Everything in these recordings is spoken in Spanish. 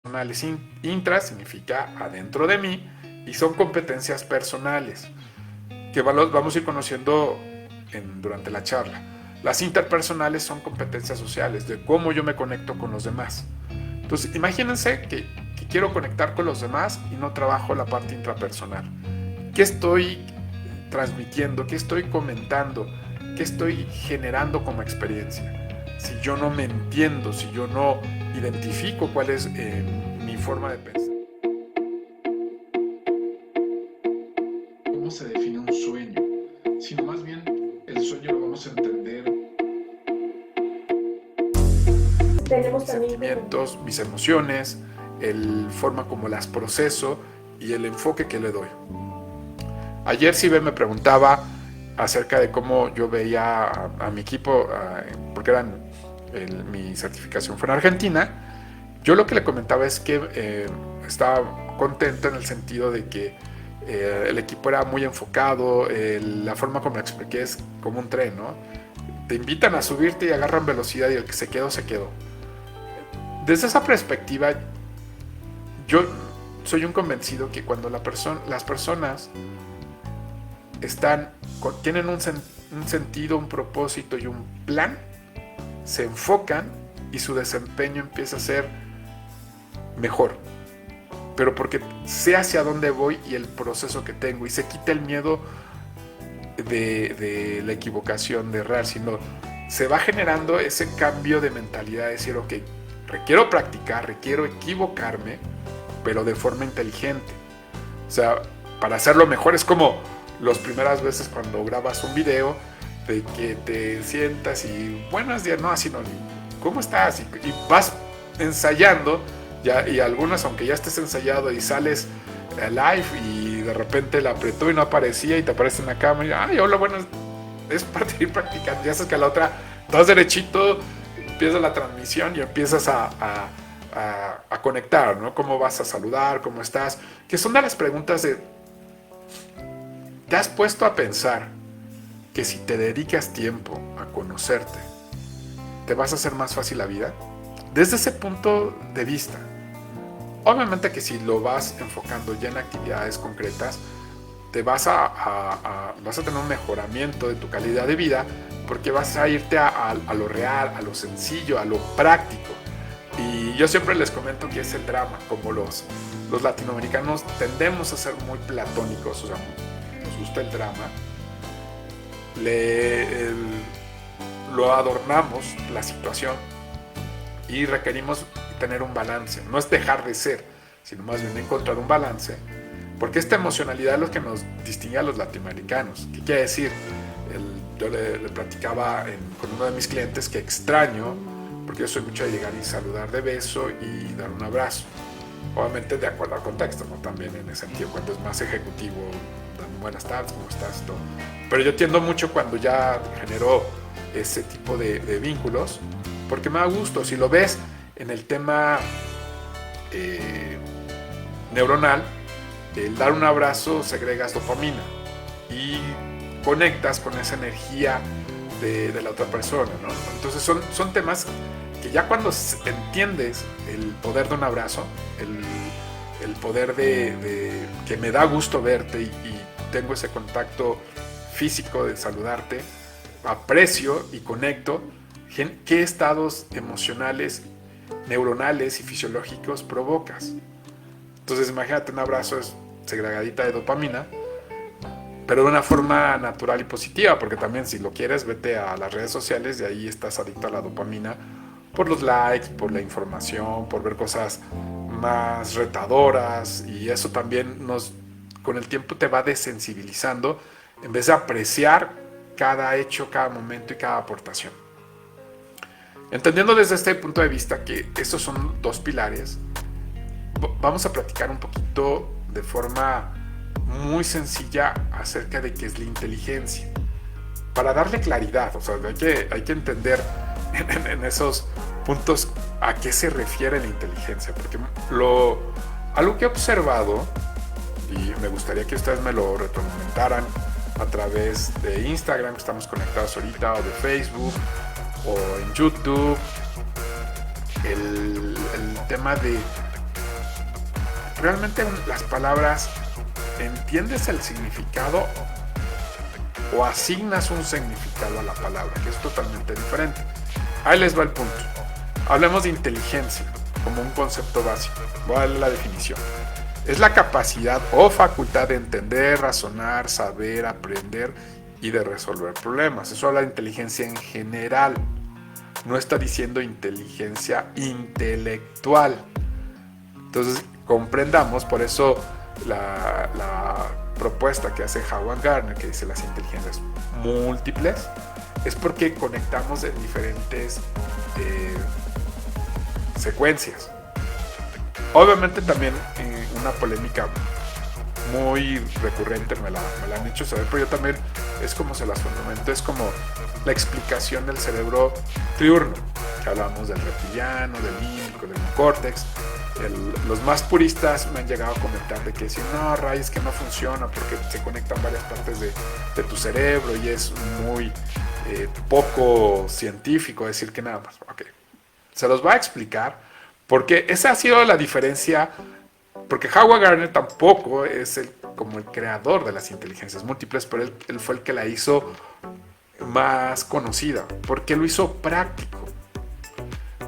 personales. Intra significa adentro de mí y son competencias personales que vamos a ir conociendo durante la charla. Las interpersonales son competencias sociales, de cómo yo me conecto con los demás. Entonces, imagínense que quiero conectar con los demás y no trabajo la parte intrapersonal. ¿Qué estoy transmitiendo? ¿Qué estoy comentando? ¿Qué estoy generando como experiencia? Si yo no me entiendo, si yo no identifico cuál es mi forma de pensar. ¿Cómo se define un sueño? Sino más bien el sueño lo vamos a entender. Tenemos Mis también sentimientos, mis emociones, el forma como las proceso y el enfoque que le doy. Ayer Sibe me preguntaba acerca de cómo yo veía a mi equipo, porque mi certificación fue en Argentina. Yo lo que le comentaba es que estaba contento en el sentido de que el equipo era muy enfocado, la forma como lo expliqué es como un tren, ¿no? Te invitan a subirte y agarran velocidad y el que se quedó, se quedó. Desde esa perspectiva, yo soy un convencido que cuando las personas tienen un sentido, un propósito y un plan, se enfocan y su desempeño empieza a ser mejor. Pero porque sé hacia dónde voy y el proceso que tengo y se quita el miedo de la equivocación, de errar, sino se va generando ese cambio de mentalidad, de decir, ok, requiero practicar, requiero equivocarme, pero de forma inteligente. O sea, para hacerlo mejor es como las primeras veces cuando grabas un video, de que te sientas y buenos días, no, así no, ¿cómo estás? Y vas ensayando, y algunas, aunque ya estés ensayado y sales live y de repente la apretó y no aparecía y te aparece en la cámara y hola, bueno, es para ir practicando. Ya sabes que a la otra das derechito, empieza la transmisión y empiezas a conectar, ¿no? ¿Cómo vas a saludar? ¿Cómo estás? Que son de las preguntas de... ¿Te has puesto a pensar que si te dedicas tiempo a conocerte, te vas a hacer más fácil la vida? Desde ese punto de vista. Obviamente que si lo vas enfocando ya en actividades concretas, vas a tener un mejoramiento de tu calidad de vida, porque vas a irte a lo real, a lo sencillo, a lo práctico. Y yo siempre les comento que es el drama, como los latinoamericanos tendemos a ser muy platónicos, o sea, nos gusta el drama, lo adornamos, la situación, y requerimos tener un balance. No es dejar de ser, sino más bien encontrar un balance, porque esta emocionalidad es lo que nos distingue a los latinoamericanos. ¿Qué quiere decir? Yo le platicaba con uno de mis clientes que extraño, porque yo soy mucho de llegar y saludar de beso y dar un abrazo. Obviamente de acuerdo al contexto, ¿no? También en ese sentido, cuando es más ejecutivo, buenas tardes, ¿cómo estás? Todo. Pero yo tiendo mucho cuando ya genero ese tipo de vínculos, porque me da gusto. Si lo ves en el tema neuronal, el dar un abrazo segregas dopamina y conectas con esa energía de la otra persona, ¿no? Entonces son temas que ya cuando entiendes el poder de un abrazo, el poder de que me da gusto verte y tengo ese contacto físico de saludarte, aprecio y conecto, ¿qué estados emocionales, neuronales y fisiológicos provocas? Entonces imagínate, un abrazo es segregadita de dopamina, pero de una forma natural y positiva, porque también si lo quieres, vete a las redes sociales, de ahí estás adicto a la dopamina por los likes, por la información, por ver cosas más retadoras, y eso también con el tiempo te va desensibilizando en vez de apreciar cada hecho, cada momento y cada aportación. Entendiendo desde este punto de vista que estos son dos pilares, vamos a platicar un poquito de forma muy sencilla acerca de qué es la inteligencia, para darle claridad. O sea, hay que entender en esos puntos a qué se refiere la inteligencia, porque algo que he observado, y me gustaría que ustedes me lo retroalimentaran a través de Instagram, que estamos conectados ahorita, o de Facebook, o en YouTube, el tema de realmente las palabras, entiendes el significado o asignas un significado a la palabra, que es totalmente diferente. Ahí les va el punto. Hablemos de inteligencia como un concepto básico. Voy a darle la definición. Es la capacidad o facultad de entender, razonar, saber, aprender y de resolver problemas. Eso habla de inteligencia en general. No está diciendo inteligencia intelectual. Entonces, comprendamos, por eso la propuesta que hace Howard Gardner, que dice las inteligencias múltiples, es porque conectamos en diferentes secuencias. Obviamente también una polémica muy recurrente me la han hecho saber, pero yo también es como se las fundamento, es como la explicación del cerebro triurno, que hablamos del reptiliano, del límbico, del córtex. Los más puristas me han llegado a comentar de que si no, Ray, es que no funciona porque se conectan varias partes de tu cerebro y es muy poco científico decir que nada más. Ok, se los voy a explicar porque esa ha sido la diferencia, porque Howard Gardner tampoco es como el creador de las inteligencias múltiples, pero él fue el que la hizo más conocida, porque lo hizo práctico.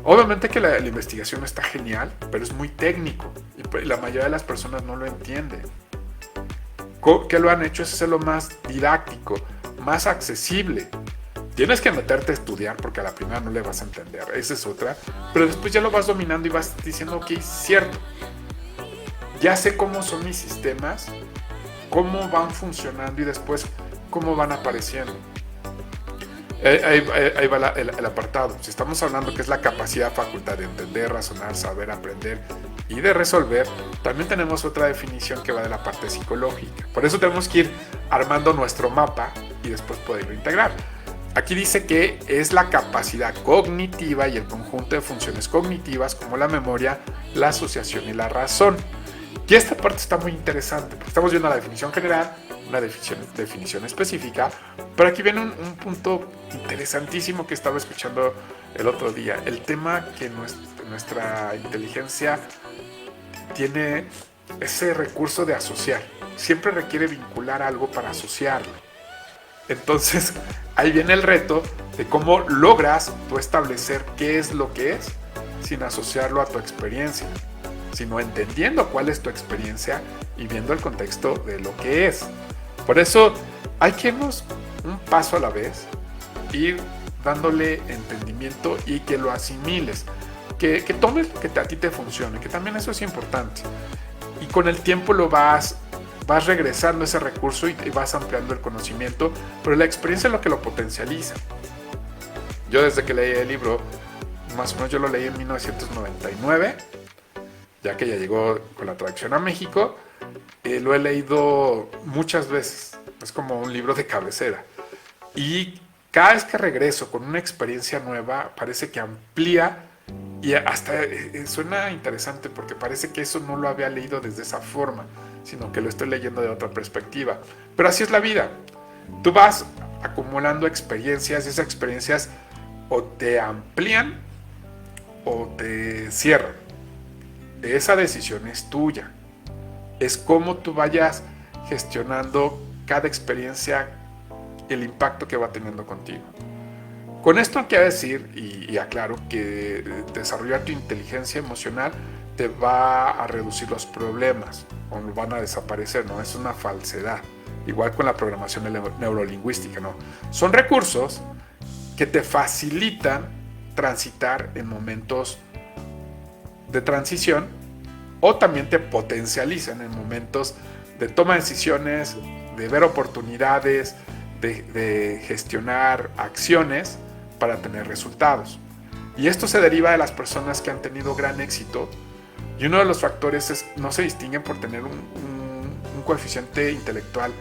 Obviamente que la investigación está genial, pero es muy técnico y la mayoría de las personas no lo entienden. ¿Qué lo han hecho? Es hacerlo más didáctico, más accesible. Tienes que meterte a estudiar porque a la primera no le vas a entender, esa es otra, pero después ya lo vas dominando y vas diciendo, ok, cierto, ya sé cómo son mis sistemas, cómo van funcionando y después cómo van apareciendo. Ahí va el apartado. Si estamos hablando que es la capacidad, facultad de entender, razonar, saber, aprender y de resolver, también tenemos otra definición que va de la parte psicológica. Por eso tenemos que ir armando nuestro mapa y después poderlo integrar. Aquí dice que es la capacidad cognitiva y el conjunto de funciones cognitivas como la memoria, la asociación y la razón. Y esta parte está muy interesante porque estamos viendo la definición general, una definición específica, pero aquí viene un punto interesantísimo que estaba escuchando el otro día. El tema que nuestra inteligencia tiene ese recurso de asociar. Siempre requiere vincular algo para asociarlo. Entonces, ahí viene el reto de cómo logras tú establecer qué es lo que es sin asociarlo a tu experiencia, sino entendiendo cuál es tu experiencia y viendo el contexto de lo que es. Por eso hay que irnos un paso a la vez, ir dándole entendimiento y que lo asimiles, que tomes lo que a ti te funcione, que también eso es importante. Y con el tiempo lo vas regresando ese recurso y vas ampliando el conocimiento, pero la experiencia es lo que lo potencializa. Yo desde que leí el libro, más o menos yo lo leí en 1999, ya que ya llegó con la traducción a México, lo he leído muchas veces, es como un libro de cabecera. Y cada vez que regreso con una experiencia nueva, parece que amplía y hasta suena interesante porque parece que eso no lo había leído desde esa forma, sino que lo estoy leyendo de otra perspectiva. Pero así es la vida. Tú vas acumulando experiencias y esas experiencias o te amplían o te cierran. Esa decisión es tuya. Es cómo tú vayas gestionando cada experiencia, el impacto que va teniendo contigo. Con esto quiero decir y aclaro que desarrollar tu inteligencia emocional te va a reducir los problemas o van a desaparecer, no es una falsedad. Igual con la programación neurolingüística, no. Son recursos que te facilitan transitar en momentos de transición o también te potencializan en momentos de toma de decisiones, de ver oportunidades, de gestionar acciones para tener resultados. Y esto se deriva de las personas que han tenido gran éxito y uno de los factores es no se distinguen por tener un coeficiente intelectual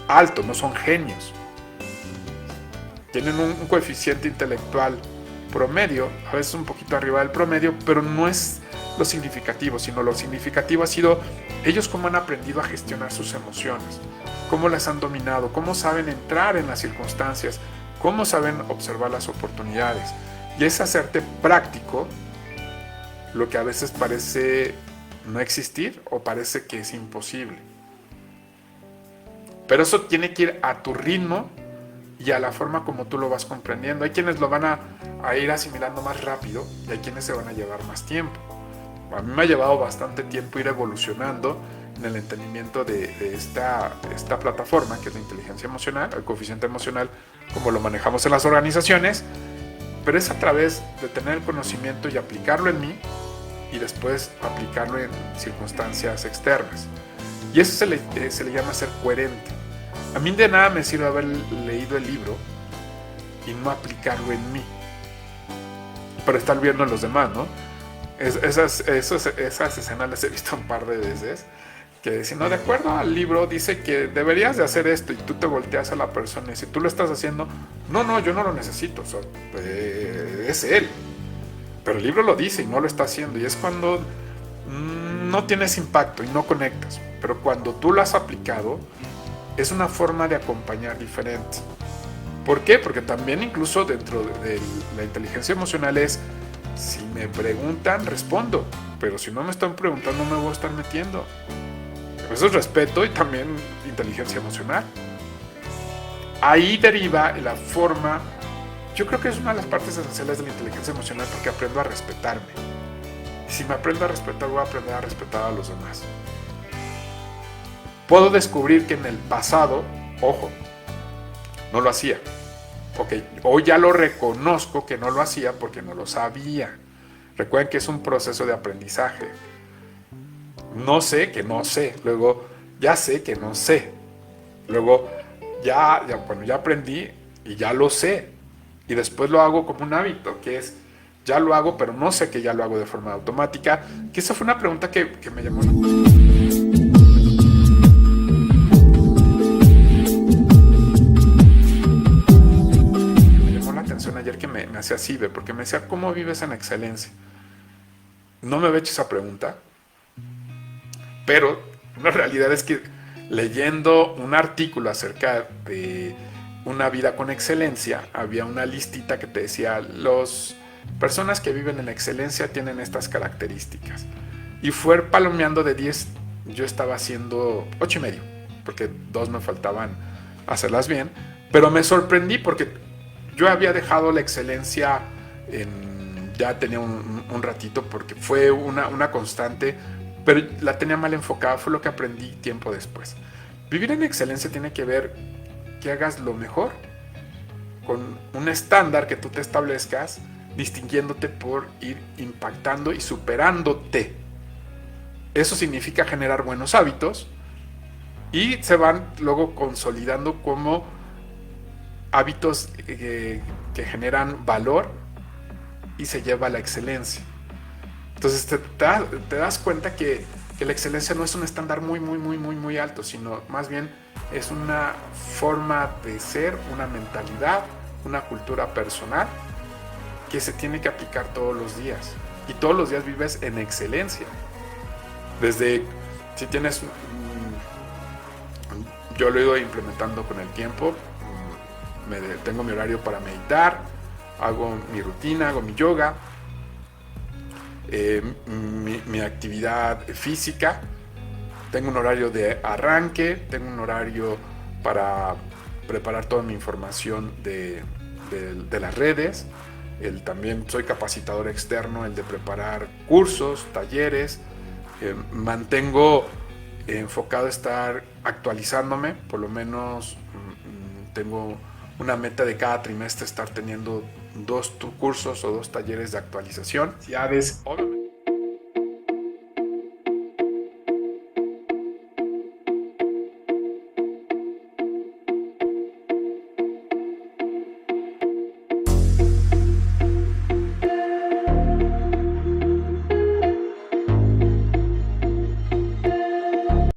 alto, no son genios. Tienen un coeficiente intelectual promedio, a veces un poquito arriba del promedio, pero no es lo significativo, sino lo significativo ha sido ellos cómo han aprendido a gestionar sus emociones, cómo las han dominado, cómo saben entrar en las circunstancias, cómo saben observar las oportunidades. Y es hacerte práctico lo que a veces parece no existir o parece que es imposible. Pero eso tiene que ir a tu ritmo y a la forma como tú lo vas comprendiendo. Hay quienes lo van a ir asimilando más rápido y hay quienes se van a llevar más tiempo. A mí me ha llevado bastante tiempo ir evolucionando en el entendimiento de esta plataforma que es la inteligencia emocional, el coeficiente emocional, como lo manejamos en las organizaciones, pero es a través de tener el conocimiento y aplicarlo en mí y después aplicarlo en circunstancias externas. Y eso se le llama ser coherente. A mí de nada me sirve haber leído el libro y no aplicarlo en mí, pero estar viendo en los demás, ¿no? Esas escenas las he visto un par de veces, que dicen, no, de acuerdo al libro dice que deberías de hacer esto, y tú te volteas a la persona y si tú lo estás haciendo, no, yo no lo necesito, es él, pero el libro lo dice y no lo está haciendo, y es cuando no tienes impacto y no conectas. Pero cuando tú lo has aplicado, es una forma de acompañar diferente. ¿Por qué? Porque también incluso dentro de la inteligencia emocional es, si me preguntan, respondo, pero si no me están preguntando, no me voy a estar metiendo. Eso es respeto y también inteligencia emocional. Ahí deriva la forma, yo creo que es una de las partes esenciales de la inteligencia emocional, porque aprendo a respetarme. Y si me aprendo a respetar, voy a aprender a respetar a los demás. Puedo descubrir que en el pasado, ojo, no lo hacía. Ok, hoy ya lo reconozco que no lo hacía porque no lo sabía. Recuerden que es un proceso de aprendizaje. No sé que no sé. Luego, ya sé que no sé. Luego, ya aprendí y ya lo sé. Y después lo hago como un hábito, que es, ya lo hago, pero no sé que ya lo hago de forma automática. Que esa fue una pregunta que me llamó la atención ayer, que me hacía así, porque me decía, ¿cómo vives en excelencia? No me había hecho esa pregunta, pero la realidad es que leyendo un artículo acerca de una vida con excelencia, había una listita que te decía, las personas que viven en excelencia tienen estas características. Y fue palomeando de 10, yo estaba haciendo 8.5, porque 2 me faltaban hacerlas bien, pero me sorprendí porque yo había dejado la excelencia ya tenía un ratito, porque fue una constante, pero la tenía mal enfocada. Fue lo que aprendí tiempo después. Vivir en excelencia tiene que ver que hagas lo mejor, con un estándar que tú te establezcas, distinguiéndote por ir impactando y superándote. Eso significa generar buenos hábitos y se van luego consolidando como hábitos que generan valor y se lleva a la excelencia. Entonces te das cuenta que la excelencia no es un estándar muy alto, sino más bien es una forma de ser, una mentalidad, una cultura personal que se tiene que aplicar todos los días. Y todos los días vives en excelencia. Desde, si tienes, yo lo he ido implementando con el tiempo, tengo mi horario para meditar, hago mi rutina, hago mi yoga, mi actividad física, tengo un horario de arranque, tengo un horario para preparar toda mi información de las redes, también soy capacitador externo, el de preparar cursos, talleres, mantengo enfocado a estar actualizándome, por lo menos tengo una meta de cada trimestre estar teniendo 2 cursos o 2 talleres de actualización. Obviamente